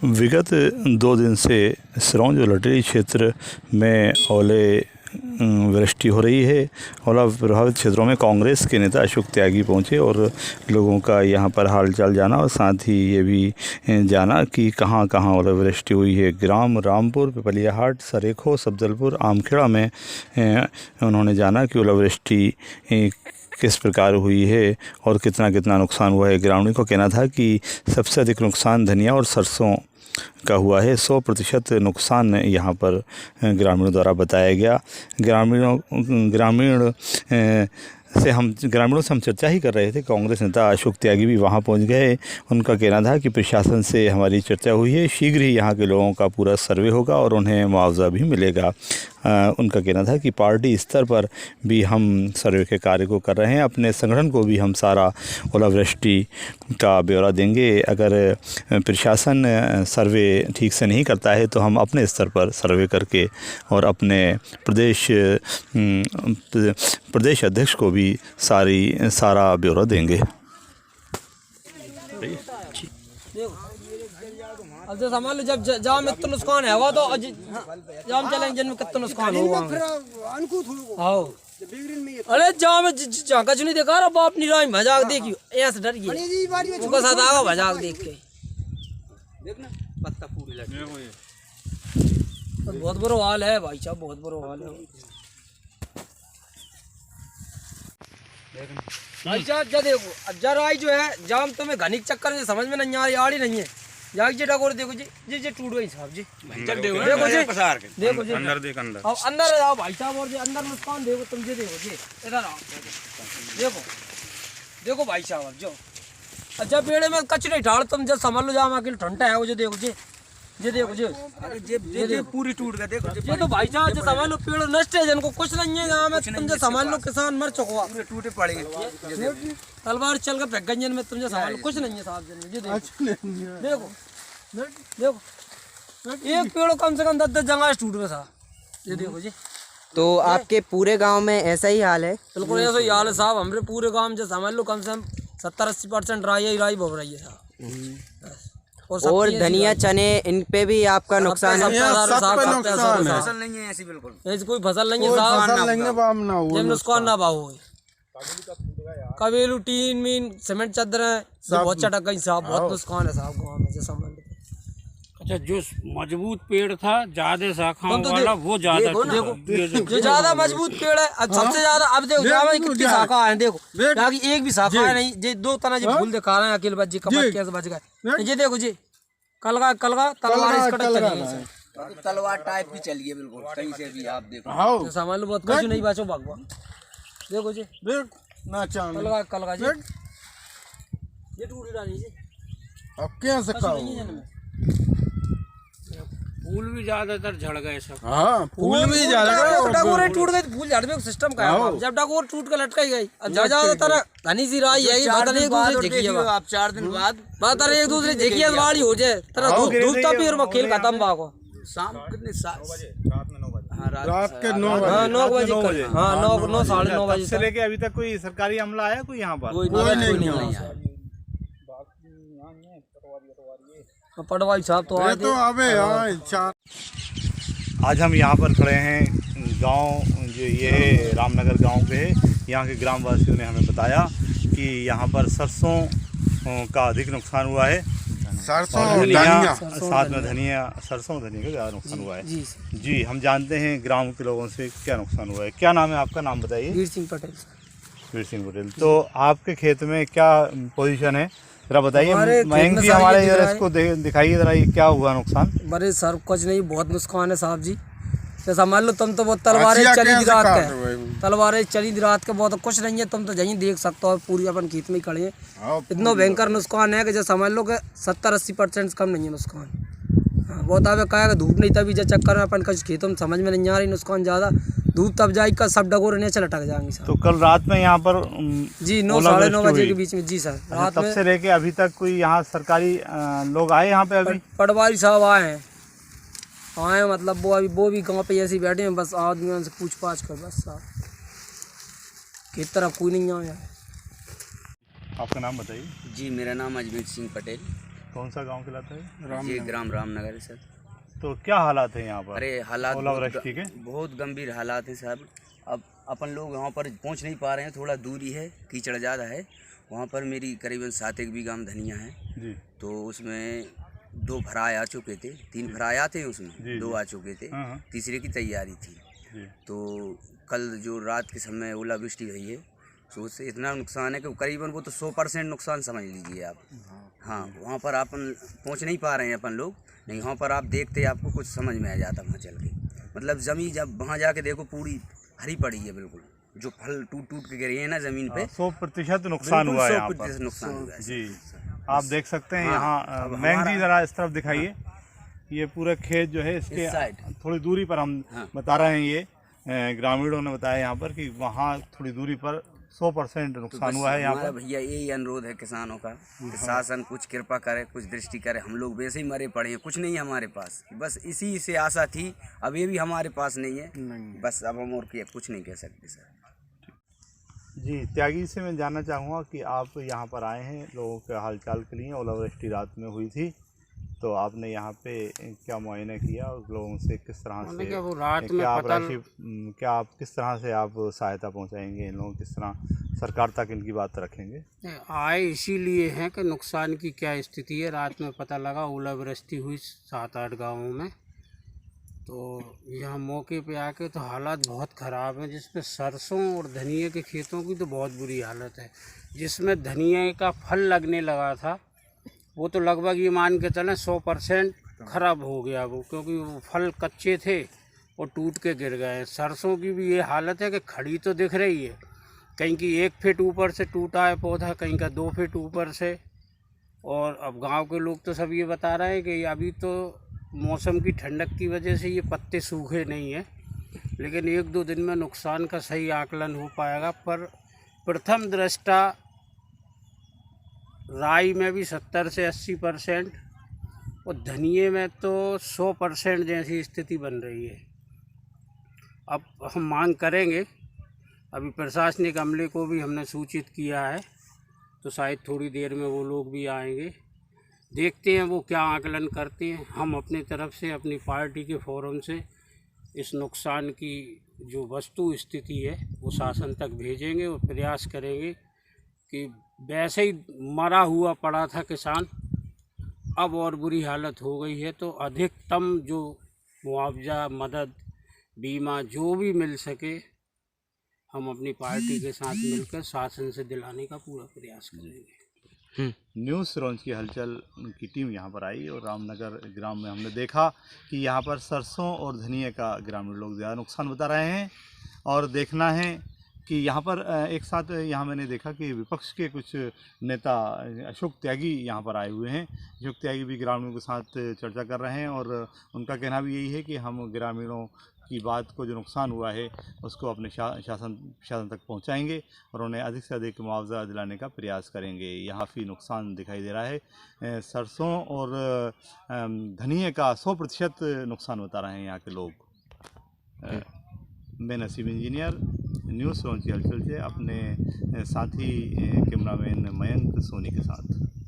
विगत 2 दिन से सिरोंज और लटेरी क्षेत्र में वृष्टि हो रही है। ओला प्रभावित क्षेत्रों में कांग्रेस के नेता अशोक त्यागी पहुंचे और लोगों का यहां पर हालचाल जाना और साथ ही ये भी जाना कि कहां कहां ओलावृष्टि हुई है। ग्राम रामपुर, पिपलियाहाट, सरेखो, सफदलपुर, आमखेड़ा में उन्होंने जाना कि ओलावृष्टि किस प्रकार हुई है और कितना कितना नुकसान हुआ है। ग्रामीणों का कहना था कि सबसे अधिक नुकसान धनिया और सरसों का हुआ है। 100% नुकसान यहाँ पर ग्रामीणों द्वारा बताया गया। ग्रामीणों से हम चर्चा ही कर रहे थे। कांग्रेस नेता अशोक त्यागी भी वहाँ पहुँच गए। उनका कहना था कि प्रशासन से हमारी चर्चा हुई है, शीघ्र ही यहाँ के लोगों का पूरा सर्वे होगा और उन्हें मुआवजा भी मिलेगा। उनका कहना था कि पार्टी स्तर पर भी हम सर्वे के कार्य को कर रहे हैं। अपने संगठन को भी हम सारा ओलावृष्टि का ब्यौरा देंगे। अगर प्रशासन सर्वे ठीक से नहीं करता है तो हम अपने स्तर पर सर्वे करके और अपने प्रदेश अध्यक्ष को भी सारा ब्यौरा देंगे। अब जो समझ लो, जब जाम इतना नुकसान है वो तो जाम चलेंगे जिनमें कितना नुकसान होगा। आओ अरे जाम झांका चुनी देखा रहा बाप नहीं रहा मजाक देखियो, ऐसे डर गया उनका साथ आगा मजाक देख के देखना पत्ता पूरी लगी। बहुत बुरा हाल है भाई साहब, बहुत बुरा हाल है भाई साहब। जा देखो अब जरा आई जो है जाम तुम्हें घनिक चक्कर में समझ में नहीं आ रही, आड़ी नहीं है। जाग जी डाकोर देखो जी जी टूट गई साहब जी। देखो जी अंदर देख, अंदर अब अंदर आओ भाई साहब और जी अंदर नुकसान देखो तुम जी। देखो जी इधर आओ, देखो भाई साहब अब जो जब पेड़ में कचरे ढाल तुम जब समझ लो जाम अकेले ठंडा है वो जो देखो जी। ये देखो जी पूरी टूट गया। देखो ये तो भाई साहब जो समझ लो पेड़ नष्ट है, जिनको कुछ नहीं है गाँव में तुम जो समझ लो किसान मर चुका पूरे टूटे पड़ेंगे। तलवार चल कर फेंक गंजन में तुम जो समझ लो कुछ नहीं है साहब। देखो एक पेड़ कम से कम 10-10 जगह टूट गया साहब। ये देखो जी। तो आपके पूरे गांव में ऐसा ही हाल है? बिल्कुल ऐसा ही हाल है साहब। हमारे पूरे गांव जो समझ लो कम से कम 70-80% राई बो रही है साहब। और धनिया चने इन पे भी आपका नुकसान है? फसल नहीं है ऐसी, बिल्कुल ऐसी कोई फसल नहीं है साहब। नुकसान ना भाव हो कबीलू टीन मीन सीमेंट चादर है बहुत चटक गई साहब। बहुत नुकसान है साहब गाँव में जैसा। अच्छा जो मजबूत पेड़ था ज्यादा शाखाओं वाला वो ज्यादा जो ज्यादा मजबूत पेड़ है अब सबसे ज्यादा। अब देखो कितनी शाखा है, देखो ताकि एक भी शाखा है नहीं। जे 2 तना जी फूल दिखा रहे हैं अकेले बच्चे कपट कैसे बच गए। ये देखो जी कलगा तलवार इस कटक चली है, तलवार टाइप की चली है बिल्कुल कहीं से भी आप देखो। समझ लो बहुत कुछ नहीं बचो भगवान। देखो जी कलगा जी ये टूटी डाली जी। अब कैसे फूल भी ज्यादातर झड़ गए सब। हाँ फूल भी डाकोर टूट गई, फूल झड़ने का सिस्टम का है। जब डाकोर टूट कर लटकाई गई ज्यादातर घनी सी राई है। बदल एक दूसरे देखिए आप 4 दिन बाद बदल एक दूसरे देखिए वाली हो जाए तरह धूप तपी और खेल खत्म बाको शाम कितने रात के 9 बजे। हाँ 9 साढ़े 9 बजे से लेके अभी तक कोई सरकारी अमला आया कोई यहाँ पर? कोई नहीं आया। पटवारी साहब तो आए थे। आज हम यहाँ पर खड़े हैं गांव जो ये रामनगर गांव पे है। यहाँ के ग्रामवासियों ने हमें बताया कि यहाँ पर सरसों का अधिक नुकसान हुआ है। सरसों साथ में धनिया का ज़्यादा नुकसान हुआ है। जी हम जानते हैं ग्राम के लोगों से क्या नुकसान हुआ है। क्या नाम है आपका? नाम बताइए। वीर सिंह पटेल। तो आपके खेत में क्या पोजीशन है जरा बताइए। मयंक जी हमारे इधर इसको दिखाइए जरा, ये क्या हुआ नुकसान? बड़े सर कुछ नहीं, बहुत नुकसान है साहब जी। जैसा मान लो तुम तो बहुत तलवारें चली थी रात के बहुत कुछ नहीं है। तुम तो यहीं देख सकते हो पूरी अपन खेत में खड़े हैं। इतना भयंकर नुकसान है कि जैसे समझ लो कि 70-80% कम नहीं है नुकसान। हाँ बहुत आगे कहा धूप नहीं तभी जो चक्कर में अपन कुछ खेतों में समझ में नहीं आ रही। नुकसान ज़्यादा धूप तब जाएगा सब डगोर नीचे लटक जाएंगे सर। तो कल रात में यहाँ पर जी 9 साढ़े 9 बजे के बीच में जी सर। रात तब से लेके अभी तक कोई यहाँ सरकारी लोग आए यहाँ पे? अभी पटवारी साहब आए मतलब वो भी गांव पे ऐसे बैठे हैं, बस आदमियों से पूछ पाछ कर बस साहब की तरफ कोई नहीं आया। आपका नाम बताइए। जी मेरा नाम अजमेर सिंह पटेल। कौन सा गांव कहलाता है? ये ग्राम रामनगर है सर। तो क्या हालात है यहाँ पर? अरे हालात ओलावृष्टि के बहुत गंभीर हालात हैं साहब। अब अपन लोग वहाँ पर पहुँच नहीं पा रहे हैं, थोड़ा दूरी है, कीचड़ ज़्यादा है। वहाँ पर मेरी करीबन 7 बीघा में धनिया है जी। तो उसमें 2 भराए आ चुके थे, 3 भराए आते उसमें 2 आ चुके थे, तीसरे की तैयारी थी। तो कल जो रात के समय ओलावृष्टि हुई है तो उससे इतना नुकसान है कि करीबन वो तो 100% नुकसान समझ लीजिए आप। हाँ, वहाँ पर अपन पहुँच नहीं पा रहे हैं अपन लोग, नहीं वहाँ पर आप देखते आपको कुछ समझ में आ जाता वहाँ चल के। मतलब ज़मीन जब वहाँ जाके देखो पूरी हरी पड़ी है बिल्कुल, जो फल टूट टूट के गिरे हैं ना ज़मीन पे 100% नुकसान हुआ है यहाँ पर। 100% नुकसान हुआ है जी, आप देख सकते हैं यहाँ। मैंग जी जरा इस तरफ दिखाइए। ये पूरा खेत जो है इसके थोड़ी दूरी पर हम बता रहे हैं, ये ग्रामीणों ने बताया यहाँ पर कि वहाँ थोड़ी दूरी पर 100% नुकसान हुआ है यहाँ पर। भैया यही अनुरोध है किसानों का कि शासन कुछ कृपा करे, कुछ दृष्टि करे। हम लोग वैसे ही मरे पड़े हैं, कुछ नहीं है हमारे पास, बस इसी से आशा थी, अब ये भी हमारे पास नहीं है। बस अब हम और कुछ नहीं कह सकते सर। जी, त्यागी से मैं जानना चाहूँगा कि आप यहाँ पर आए हैं लोगों के हालचाल के लिए। ओलावृष्टि रात में हुई थी तो आपने यहाँ पे क्या मुआयना किया और लोगों से किस तरह से क्या वो रात में क्या आप पता राशि क्या आप किस तरह से आप सहायता पहुँचाएंगे इन लोगों, किस तरह सरकार तक इनकी बात रखेंगे? आए इसीलिए हैं कि नुकसान की क्या स्थिति है। रात में पता लगा ओलावृष्टि हुई 7-8 गाँवों में, तो यहाँ मौके पे आके तो हालात बहुत ख़राब हैं, जिसमें सरसों और धनिया के खेतों की तो बहुत बुरी हालत है। जिसमें धनिया का फल लगने लगा था वो तो लगभग ये मान के चलें 100% ख़राब हो गया वो, क्योंकि वो फल कच्चे थे और टूट के गिर गए हैं। सरसों की भी ये हालत है कि खड़ी तो दिख रही है, कहीं की 1 फीट ऊपर से टूटा है पौधा, कहीं का 2 फीट ऊपर से। और अब गांव के लोग तो सब ये बता रहे हैं कि अभी तो मौसम की ठंडक की वजह से ये पत्ते सूखे नहीं हैं, लेकिन 1-2 दिन में नुकसान का सही आकलन हो पाएगा। पर प्रथम दृष्टा राई में भी 70 से 80% और धनिये में तो 100% जैसी स्थिति बन रही है। अब हम मांग करेंगे, अभी प्रशासनिक अमले को भी हमने सूचित किया है, तो शायद थोड़ी देर में वो लोग भी आएंगे। देखते हैं वो क्या आकलन करते हैं। हम अपनी तरफ से अपनी पार्टी के फोरम से इस नुकसान की जो वस्तु स्थिति है वो शासन तक भेजेंगे और प्रयास करेंगे कि वैसे ही मरा हुआ पड़ा था किसान, अब और बुरी हालत हो गई है तो अधिकतम जो मुआवजा, मदद, बीमा जो भी मिल सके हम अपनी पार्टी के साथ मिलकर शासन से दिलाने का पूरा प्रयास करेंगे। न्यूज़ सिरोंज की हलचल की टीम यहाँ पर आई और रामनगर ग्राम में हमने देखा कि यहाँ पर सरसों और धनिया का ग्रामीण लोग ज़्यादा नुकसान बता रहे हैं। और देखना है कि यहाँ पर एक साथ यहाँ मैंने देखा कि विपक्ष के कुछ नेता अशोक त्यागी यहाँ पर आए हुए हैं। अशोक त्यागी भी ग्रामीणों के साथ चर्चा कर रहे हैं और उनका कहना भी यही है कि हम ग्रामीणों की बात को, जो नुकसान हुआ है उसको अपने शासन तक पहुँचाएँगे और उन्हें अधिक से अधिक मुआवजा दिलाने का प्रयास करेंगे। यहाँ काफ़ी नुकसान दिखाई दे रहा है। सरसों और धनिया का 100% नुकसान बता रहे हैं यहाँ के लोग। मैं नसीब इंजीनियर, न्यूज़ सिरोंज की हलचल से अपने साथी कैमरामैन मयंक सोनी के साथ।